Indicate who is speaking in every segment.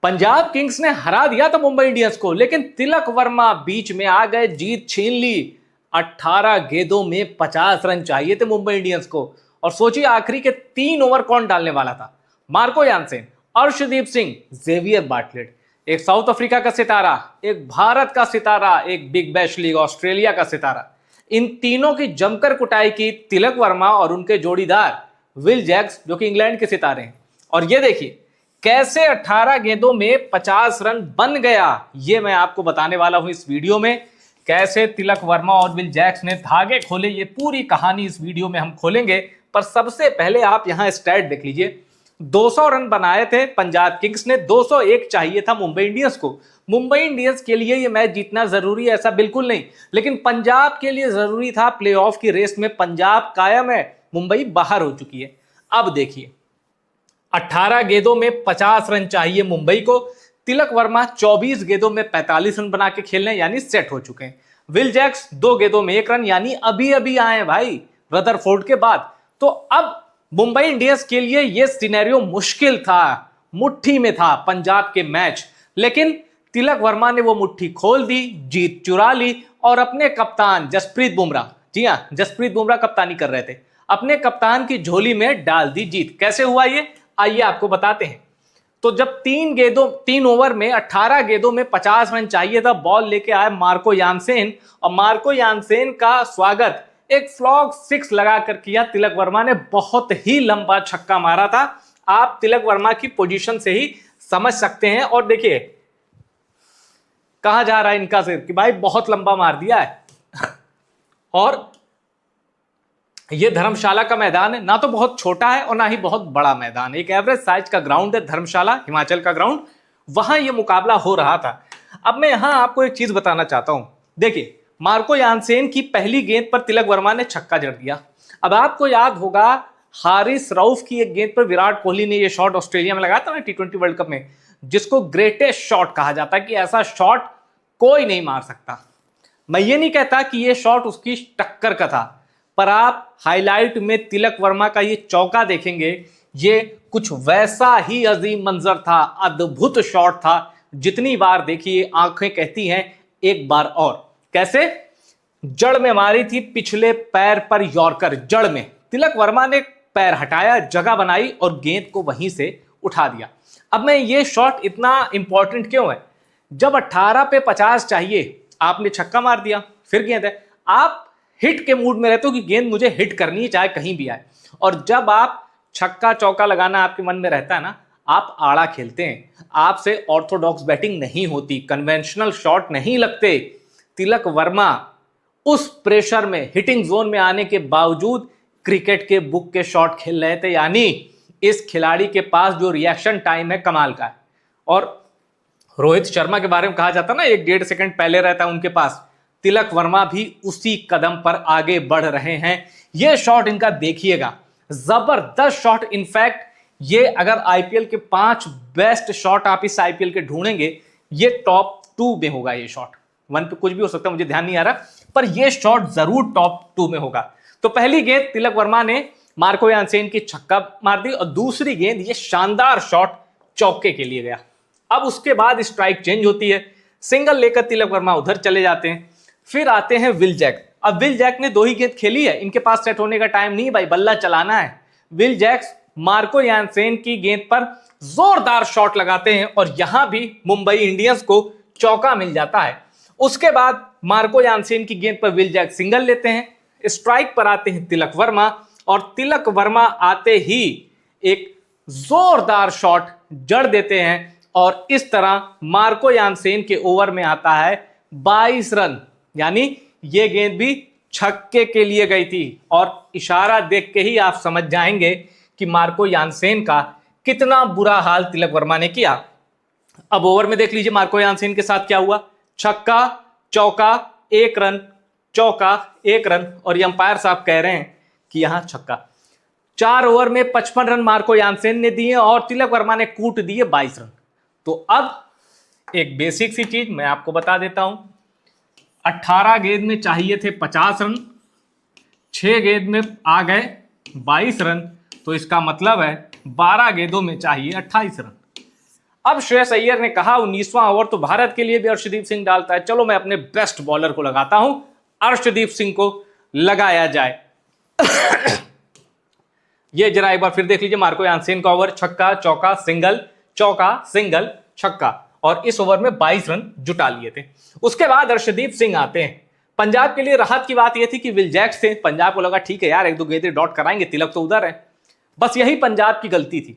Speaker 1: Punjab Kings ने हरा दिया था मुंबई इंडियंस को, लेकिन तिलक वर्मा बीच में आ गए, जीत छीन ली। 18 गेंदों में 50 रन चाहिए थे मुंबई इंडियंस को। और सोचिए आखिरी के 3 ओवर कौन डालने वाला था? Marco Jansen, Arshdeep Singh, Xavier Bartlett. एक साउथ अफ्रीका का सितारा, एक भारत का सितारा, एक बिग बैश लीग ऑस्ट्रेलिया का सितारा। इन तीनों की जमकर कुटाई की तिलक वर्मा और उनके जोड़ीदार विल जैक्स, जो कि इंग्लैंड के सितारे हैं। और ये देखिए कैसे 18 गेंदों में 50 रन बन गया, ये मैं आपको बताने वाला हूं इस वीडियो में। कैसे तिलक वर्मा और विल जैक्स ने धागे खोले, ये पूरी कहानी इस वीडियो में हम खोलेंगे। पर सबसे पहले आप यहां स्टैट देख लीजिए। 200 रन बनाए थे पंजाब किंग्स ने, 201 चाहिए था मुंबई इंडियंस को। मुंबई इंडियंस के लिए ये मैच जीतना जरूरी है ऐसा बिल्कुल नहीं, लेकिन पंजाब के लिए जरूरी था। प्लेऑफ की रेस में पंजाब कायम है, मुंबई बाहर हो चुकी है। अब देखिए 18 गेंदों में 50 रन चाहिए मुंबई को। तिलक वर्मा 24 गेंदों में 45 रन बना के खेल रहे हैं, यानी सेट हो चुके हैं। विल जैक्स 2 गेंदों में 1 रन, यानी अभी अभी आए हैं भाई रदरफोर्ड के बाद। तो अब मुंबई इंडियंस के लिए यह सिनेरियो मुश्किल था, मुट्ठी में था पंजाब के मैच, लेकिन तिलक वर्मा ने वो मुट्ठी खोल दी, जीत चुरा ली और अपने कप्तान जसप्रीत बुमराह, जी हां जसप्रीत बुमराह कप्तानी कर रहे थे, अपने कप्तान की झोली में डाल दी जीत। कैसे हुआ ये, आइए आपको बताते हैं। तो जब 3 ओवर में 18 गेंदों में 50 रन चाहिए था, बॉल लेके आए मार्को यानसेन, और मार्को यानसेन का स्वागत एक फ्लॉग 6 लगाकर किया तिलक वर्मा ने। बहुत ही लंबा छक्का मारा था, आप तिलक वर्मा की पोजीशन से ही समझ सकते हैं। और देखिए कहां जा रहा है इनका सिर कि भाई बहुत लंबा मार दिया है। और ये धर्मशाला का मैदान है, ना तो बहुत छोटा है और ना ही बहुत बड़ा मैदान, एक एवरेज साइज का ग्राउंड है धर्मशाला, हिमाचल का ग्राउंड, वहां ये मुकाबला हो रहा था। अब मैं यहां आपको एक चीज बताना चाहता हूं। देखिए मार्को यानसेन की पहली गेंद पर तिलक वर्मा ने छक्का जड़ दिया। अब आपको याद होगा हारिस रऊफ की एक गेंद पर विराट कोहली ने यह शॉट ऑस्ट्रेलिया में लगाया था ना T20 वर्ल्ड कप में, जिसको ग्रेटेस्ट शॉट कहा जाता है कि ऐसा शॉट कोई नहीं मार सकता। मैं ये नहीं कहता कि यह शॉट उसकी टक्कर का था, पर आप हाईलाइट में तिलक वर्मा का ये चौका देखेंगे, ये कुछ वैसा ही अजीम मंजर था, अद्भुत शॉट था। जितनी बार देखिए आंखें कहती हैं एक बार और। कैसे जड़ में मारी थी, पिछले पैर पर यॉर्कर, जड़ में तिलक वर्मा ने पैर हटाया, जगह बनाई और गेंद को वहीं से उठा दिया। अब मैं ये शॉट इतना इंपॉर्टेंट क्यों है, जब 18 पे 50 चाहिए आपने छक्का मार दिया, फिर गेंद है, आप हिट के मूड में रहते हो कि गेंद मुझे हिट करनी है चाहे कहीं भी आए। और जब आप छक्का चौका लगाना आपके मन में रहता है ना, आप आड़ा खेलते हैं, आपसे ऑर्थोडॉक्स बैटिंग नहीं होती, कन्वेंशनल शॉट नहीं लगते। तिलक वर्मा उस प्रेशर में हिटिंग जोन में आने के बावजूद क्रिकेट के बुक के शॉट खेल रहे थे, यानी इस खिलाड़ी के पास जो रिएक्शन टाइम है कमाल का है। और रोहित शर्मा के बारे में कहा जाता ना 1-1.5 सेकंड पहले रहता है उनके पास, तिलक वर्मा भी उसी कदम पर आगे बढ़ रहे हैं। यह शॉट इनका देखिएगा, जबरदस्त शॉट। इनफैक्ट ये अगर आईपीएल के 5 बेस्ट शॉट आप इस आईपीएल के ढूंढेंगे, ये टॉप 2 में होगा। ये शॉट 1 पे कुछ भी हो सकता है, मुझे ध्यान नहीं आ रहा, पर यह शॉट जरूर टॉप 2 में होगा। तो पहली गेंद तिलक वर्मा ने मार्को यानसेन की छक्का मार दी, और दूसरी गेंद ये शानदार शॉट चौके के लिए गया। अब उसके बाद स्ट्राइक चेंज होती है, सिंगल लेकर तिलक वर्मा उधर चले जाते हैं। फिर आते हैं विल जैक। अब विल जैक ने 2 ही गेंद खेली है, इनके पास सेट होने का टाइम नहीं भाई, बल्ला चलाना है। विल जैक्स मार्को यानसेन की गेंद पर जोरदार शॉट लगाते हैं और यहां भी मुंबई इंडियंस को चौका मिल जाता है। उसके बाद मार्को यानसेन की गेंद पर विल जैक सिंगल लेते हैं। स्ट्राइक पर आते हैं तिलक वर्मा, और तिलक वर्मा आते ही एक जोरदार शॉट जड़ देते हैं, और इस तरह मार्को यानसेन के ओवर में आता है 22 रन, यानी यह गेंद भी छक्के के लिए गई थी। और इशारा देख के ही आप समझ जाएंगे कि मार्को यानसेन का कितना बुरा हाल तिलक वर्मा ने किया। अब ओवर में देख लीजिए मार्को यानसेन के साथ क्या हुआ, छक्का चौका 1 रन, चौका 1 रन, और ये अंपायर साहब कह रहे हैं कि यहां छक्का। 4 ओवर में 55 रन मार्को यानसेन ने दिए और तिलक वर्मा ने कूट दिए 22 रन। तो अब एक बेसिक सी चीज मैं आपको बता देता हूं, 18 गेंद में चाहिए थे 50 रन, 6 गेंद में आ गए 22 रन, तो इसका मतलब है 12 गेंदों में चाहिए 28 रन। अब श्रेयस अय्यर ने कहा 19वां ओवर तो भारत के लिए भी अर्शदीप सिंह डालता है, चलो मैं अपने बेस्ट बॉलर को लगाता हूं, अर्शदीप सिंह को लगाया जाए। ये जरा एक बार फिर देख लीजिए, मार्को यानसेन का ओवर, छक्का चौका सिंगल, चौका सिंगल छक्का, और इस ओवर में 22 रन जुटा लिए थे। उसके बाद अर्शदीप सिंह आते हैं। पंजाब के लिए राहत की बात यह थी कि विल जैक्स थे, पंजाब को लगा ठीक है यार एक दो गेंदें डॉट कराएंगे, तिलक तो उधर है, बस यही पंजाब की गलती थी।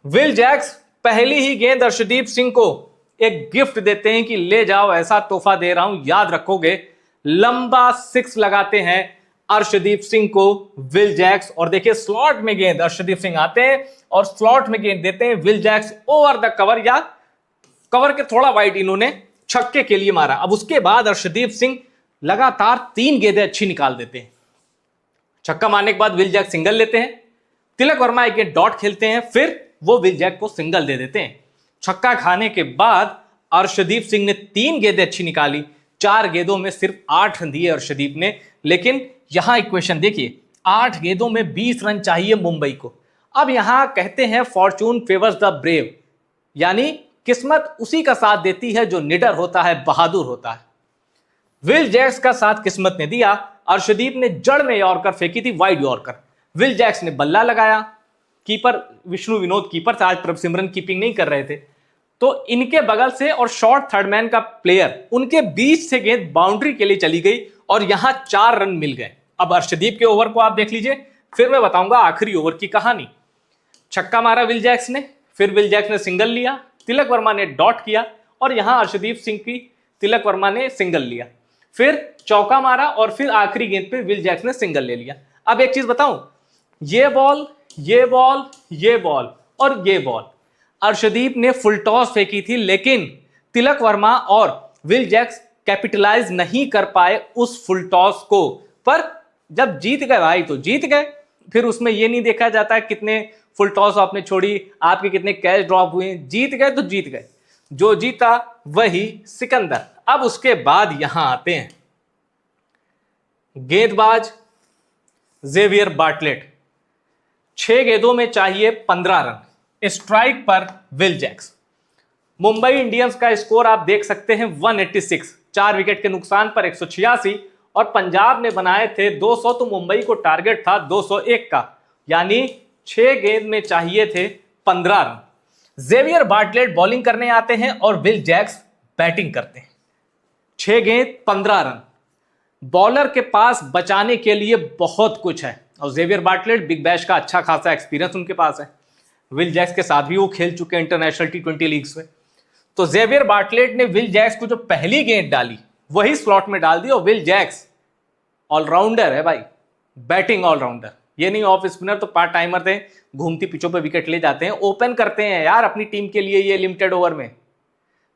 Speaker 1: विल जैक्स पहली ही गेंद अर्शदीप सिंह को एक गिफ्ट देते हैं कि ले जाओ ऐसा तोहफा दे रहा हूं याद रखोगे, लंबा 6 लगाते हैं अर्शदीप सिंह को विल जैक्स। और देखिए स्लॉट में गेंद अर्शदीप सिंह आते हैं और स्लॉट में गेंद देते हैं Will Jacks, over the cover या कवर के थोड़ा वाइड इन्होंने छक्के के लिए मारा। अब उसके बाद अर्शदीप सिंह लगातार 3 गेंदें अच्छी निकाल देते हैं। छक्का मारने के बाद विल जैक्स सिंगल लेते हैं, तिलक वर्मा एक गेंद डॉट खेलते हैं, फिर वो विल जैक्स को सिंगल दे देते हैं। छक्का खाने के बाद अर्शदीप सिंह ने 3 गेंदें अच्छी निकाली, 4 गेंदों में सिर्फ 8 रन दिए अर्शदीप ने। लेकिन यहां इक्वेशन देखिए, 8 गेंदों में 20 रन चाहिए मुंबई को। अब यहां कहते हैं फॉर्चून फेवर्स द ब्रेव, यानी किस्मत उसी का साथ देती है जो निडर होता है, बहादुर होता है। विल जैक्स का साथ किस्मत ने दिया, अर्शदीप ने जड़ में यॉर्कर फेंकी थी, वाइड यॉर्कर, विल जैक्स ने बल्ला लगाया, कीपर विष्णु विनोद कीपर था, आज प्रभसिमरन कीपिंग नहीं कर रहे थे, तो इनके बगल से और शॉर्ट थर्ड मैन का प्लेयर उनके बीच से गेंद बाउंड्री के लिए चली गई और यहां 4 रन मिल गए। अब अर्शदीप के ओवर को आप देख लीजिए, फिर मैं बताऊंगा आखिरी ओवर की कहानी। छक्का मारा विल जैक्स ने, फिर विल जैक्स ने सिंगल लिया, तिलक वर्मा ने डॉट किया और यहां अर्शदीप सिंह की तिलक वर्मा ने सिंगल लिया, फिर चौका मारा और फिर आखिरी गेंद पे विल जैक्स ने सिंगल ले लिया। अब एक चीज बताऊं, ये बॉल ये बॉल ये बॉल और ये बॉल अर्शदीप ने फुल टॉस फेंकी थी, लेकिन तिलक वर्मा और विल जैक्स कैपिटलाइज नहीं कर पाए उस फुल टॉस को। पर जब जीत गए भाई तो जीत गए, फिर उसमें यह नहीं देखा जाता है कितने फुल टॉस आपने छोड़ी, आपके कितने कैच ड्रॉप हुए, जीत गए तो जीत गए, जो जीता वही सिकंदर। अब उसके बाद यहां आते हैं गेंदबाज जेवियर बार्टलेट, 6 गेंदों में चाहिए 15 रन, स्ट्राइक पर विल जैक्स। मुंबई इंडियंस का स्कोर आप देख सकते हैं 186, 4 विकेट के नुकसान पर 186, और पंजाब ने बनाए थे 200, तो मुंबई को टारगेट था 201 का, यानी 6 गेंद में चाहिए थे 15 रन। जेवियर बार्टलेट बॉलिंग करने आते हैं और विल जैक्स बैटिंग करते हैं। 6 गेंद 15 रन, बॉलर के पास बचाने के लिए बहुत कुछ है, और जेवियर बार्टलेट बिग बैश का अच्छा खासा एक्सपीरियंस उनके पास है, विल जैक्स के साथ भी वो खेल चुके हैं इंटरनेशनल T20 लीग्स में। तो जेवियर बार्टलेट ने विल जैक्स को जो पहली गेंद डाली वही स्लॉट में डाल दी, और विल जैक्स ऑलराउंडर है भाई, बैटिंग ऑलराउंडर, ये नहीं ऑफ स्पिनर, तो पार्ट टाइमर थे, घूमती पिचों पे विकेट ले जाते हैं, ओपन करते हैं यार अपनी टीम के लिए ये लिमिटेड ओवर में।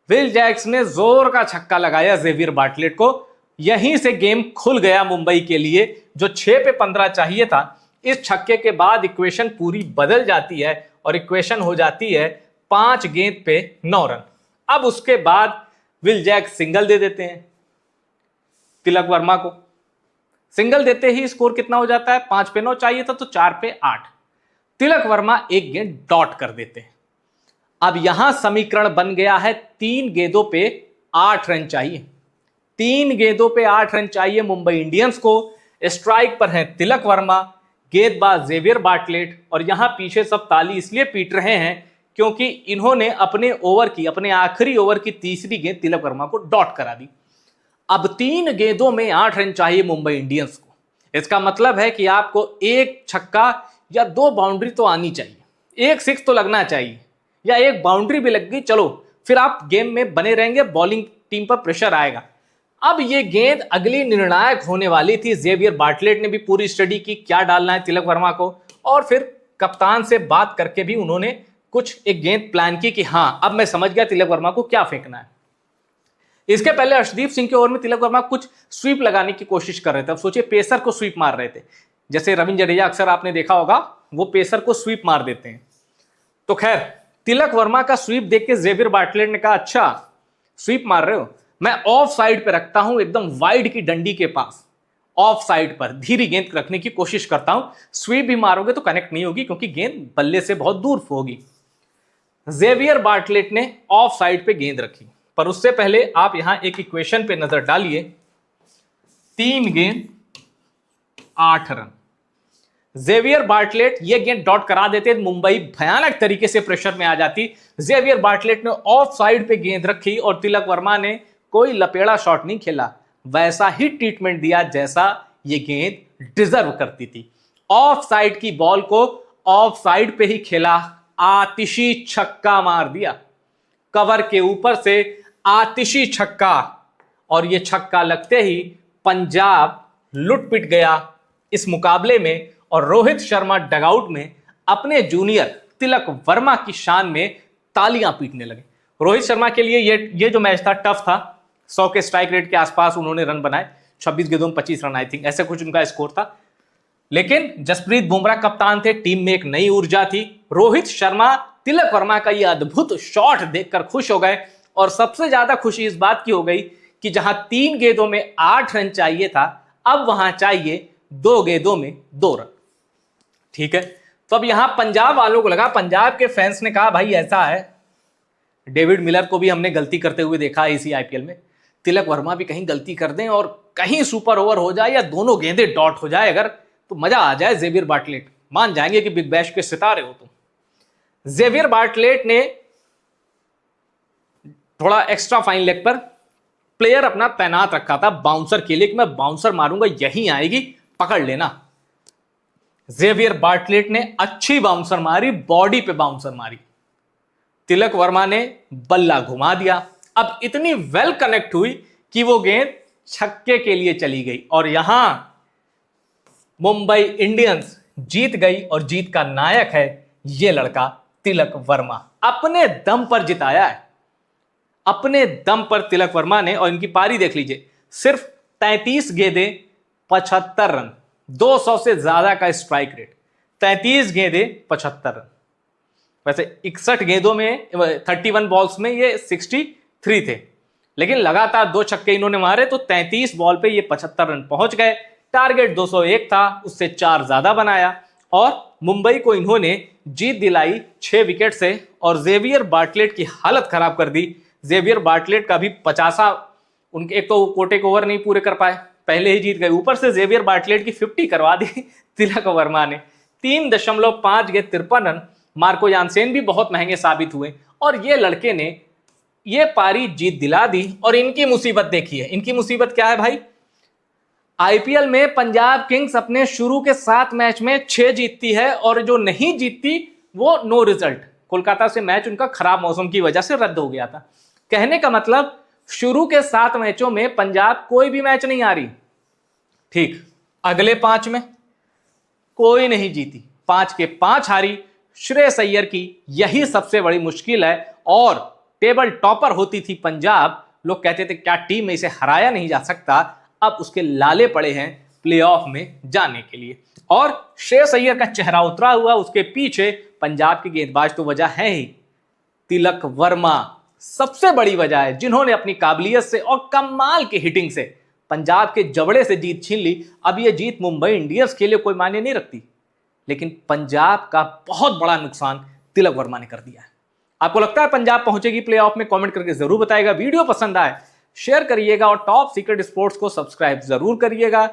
Speaker 1: विल जैक्स ने जोर का छक्का लगाया जेवियर बार्टलेट को, यहीं से गेम खुल गया मुंबई के लिए, जो 6 पे 15 चाहिए था। इस छक्के के बाद इक्वेशन पूरी बदल जाती है और इक्वेशन हो जाती है 5 गेंद पे 9 रन। अब उसके बाद विल जैक्स सिंगल दे देते हैं तिलक वर्मा को, सिंगल देते ही स्कोर कितना हो जाता है, 5 पे 9 चाहिए था तो 4 पे 8, तिलक वर्मा एक गेंद डॉट कर देते हैं। अब यहां समीकरण बन गया है 3 गेंदों पे 8 रन चाहिए, 3 गेंदों पे 8 रन चाहिए मुंबई इंडियंस को। स्ट्राइक पर है तिलक वर्मा, गेंदबाज जेवियर बार्टलेट, और यहां पीछे सब ताली इसलिए पीट रहे हैं क्योंकि इन्होंने अपने आखिरी ओवर की तीसरी गेंद तिलक वर्मा को डॉट करा दी। अब 3 गेंदों में 8 रन चाहिए मुंबई इंडियंस को, इसका मतलब है कि आपको एक छक्का या 2 बाउंड्री तो आनी चाहिए, एक 6 तो लगना चाहिए, या एक बाउंड्री भी लग गई चलो फिर आप गेम में बने रहेंगे, बॉलिंग टीम पर प्रेशर आएगा। अब ये गेंद अगली निर्णायक होने वाली थी, जेवियर बार्टलेट ने भी पूरी स्टडी की क्या डालना है तिलक वर्मा को, और फिर कप्तान से बात करके भी उन्होंने कुछ एक गेंद प्लान की कि हाँ अब मैं समझ गया तिलक वर्मा को क्या फेंकना है। इसके पहले अर्शदीप सिंह के ओवर में तिलक वर्मा कुछ स्वीप लगाने की कोशिश कर रहे थे। अब सोचिए पेसर को स्वीप मार रहे थे, जैसे रविंद्र जडेजा अक्सर आपने देखा होगा वो पेसर को स्वीप मार देते हैं। तो खैर तिलक वर्मा का स्वीप देख के जेवियर बार्टलेट ने कहा अच्छा स्वीप मार रहे हो, मैं ऑफ साइड पे रखता हूं, एकदम वाइड की डंडी के पास ऑफ साइड पर धीरे गेंद रखने की कोशिश करता हूं, स्वीप भी मारोगे तो कनेक्ट नहीं होगी क्योंकि गेंद बल्ले से बहुत दूर होगी। जेवियर बार्टलेट ने ऑफ साइड पे गेंद रखी, पर उससे पहले आप यहां एक इक्वेशन पे नजर डालिए। 3 गेंद 8 रन। जेवियर बार्टलेट ये गेंद डॉट करा देते, मुंबई भयानक तरीके से प्रेशर में आ जाती। जेवियर बार्टलेट ने ऑफ साइड पे गेंद रखी और तिलक वर्मा ने कोई लपेड़ा शॉट नहीं खेला, वैसा ही ट्रीटमेंट दिया जैसा ये गेंद डिजर्व करती थी। ऑफ साइड की बॉल को ऑफ साइड पे ही खेला, आतिशी छक्का मार दिया, कवर के ऊपर से आतिशी छक्का। और ये छक्का लगते ही पंजाब लुट-पिट गया इस मुकाबले में और रोहित शर्मा डगआउट में अपने जूनियर तिलक वर्मा की शान में तालियां पीटने लगे। रोहित शर्मा के लिए ये जो मैच था टफ था। 100 के स्ट्राइक रेट के आसपास उन्होंने रन बनाए, 26 गेंदों में 25 रन, आई थिंक ऐसे कुछ उनका स्कोर था। लेकिन जसप्रीत बुमराह कप्तान थे, टीम में एक नई ऊर्जा थी। रोहित शर्मा तिलक वर्मा का ये अद्भुत शॉट देखकर खुश हो गए और सबसे ज्यादा खुशी इस बात की हो गई कि जहां 3 गेंदों में 8 रन चाहिए था, अब वहां चाहिए 2 गेंदों में 2 रन। ठीक है, तो अब यहां पंजाब वालों को लगा, पंजाब के फैंस ने कहा भाई ऐसा है, डेविड मिलर को भी हमने गलती करते हुए देखा है इसी आईपीएल में, तिलक वर्मा भी कहीं गलती कर दें और कहीं सुपर ओवर हो जाए या दोनों गेंदें डॉट हो जाए अगर, तो मजा आ जाए। जेवियर बार्टलेट मान जाएंगे कि बिग बैश के सितारे हो तुम। जेवियर बार्टलेट ने थोड़ा एक्स्ट्रा फाइन लेग पर प्लेयर अपना तैनात रखा था बाउंसर के लिए कि मैं बाउंसर मारूंगा, यहीं आएगी, पकड़ लेना। जेवियर बार्टलेट ने अच्छी बाउंसर मारी, बॉडी पे बाउंसर मारी, तिलक वर्मा ने बल्ला घुमा दिया। अब इतनी वेल कनेक्ट हुई कि वो गेंद छक्के के लिए चली गई और यहां मुंबई इंडियंस जीत गई और जीत का नायक है ये लड़का तिलक वर्मा। अपने दम पर जिताया है, अपने दम पर तिलक वर्मा ने। और इनकी पारी देख लीजिए, सिर्फ 33 गेंदें 75 रन, 200 से ज्यादा का स्ट्राइक रेट, 33 गेंदें 75 रन। वैसे 61 गेंदों में 31 बॉल्स में ये 63 थे, लेकिन लगातार 2 छक्के इन्होंने मारे तो 33 बॉल पे ये 75 रन पहुंच गए। टारगेट 201 था, उससे 4 ज्यादा बनाया और मुंबई को इन्होंने जीत दिलाई 6 विकेट से और जेवियर बार्टलेट की हालत खराब कर दी। जेवियर बार्टलेट का भी 50, उनके एक तो कोटे के ओवर नहीं पूरे कर पाए, पहले ही जीत गए, ऊपर से जेवियर बार्टलेट की 50 करवा दी तिलक वर्मा ने। 3.5 गेंद 53 रन। मार्को यानसेन भी बहुत महंगे साबित हुए और ये लड़के ने ये पारी जीत दिला दी। और इनकी मुसीबत देखिए, इनकी मुसीबत क्या है भाई, आईपीएल में पंजाब किंग्स अपने शुरू के 7 मैच में 6 जीतती है और जो नहीं जीतती वो नो रिजल्ट। कोलकाता से मैच उनका खराब मौसम की वजह से रद्द हो गया था। कहने का मतलब शुरू के 7 मैचों में पंजाब कोई भी मैच नहीं हारी, ठीक, अगले 5 में कोई नहीं जीती, 5 के 5 हारी। श्रेयस अय्यर की यही सबसे बड़ी मुश्किल है और टेबल टॉपर होती थी पंजाब, लोग कहते थे क्या टीम में इसे हराया नहीं जा सकता, अब उसके लाले पड़े हैं प्लेऑफ में जाने के लिए। और श्रेयस अय्यर का चेहरा उतरा हुआ, उसके पीछे पंजाब के गेंदबाज तो वजह है ही, तिलक वर्मा सबसे बड़ी वजह है, जिन्होंने अपनी काबिलियत से और कमाल की हिटिंग से पंजाब के जबड़े से जीत छीन ली। अब ये जीत मुंबई इंडियंस के लिए कोई मायने नहीं रखती, लेकिन पंजाब का बहुत बड़ा नुकसान तिलक वर्मा ने कर दिया है। आपको लगता है पंजाब पहुंचेगी प्लेऑफ में? कमेंट करके जरूर बताइएगा। वीडियो पसंद आए शेयर करिएगा और टॉप सीक्रेट स्पोर्ट्स को सब्सक्राइब जरूर करिएगा।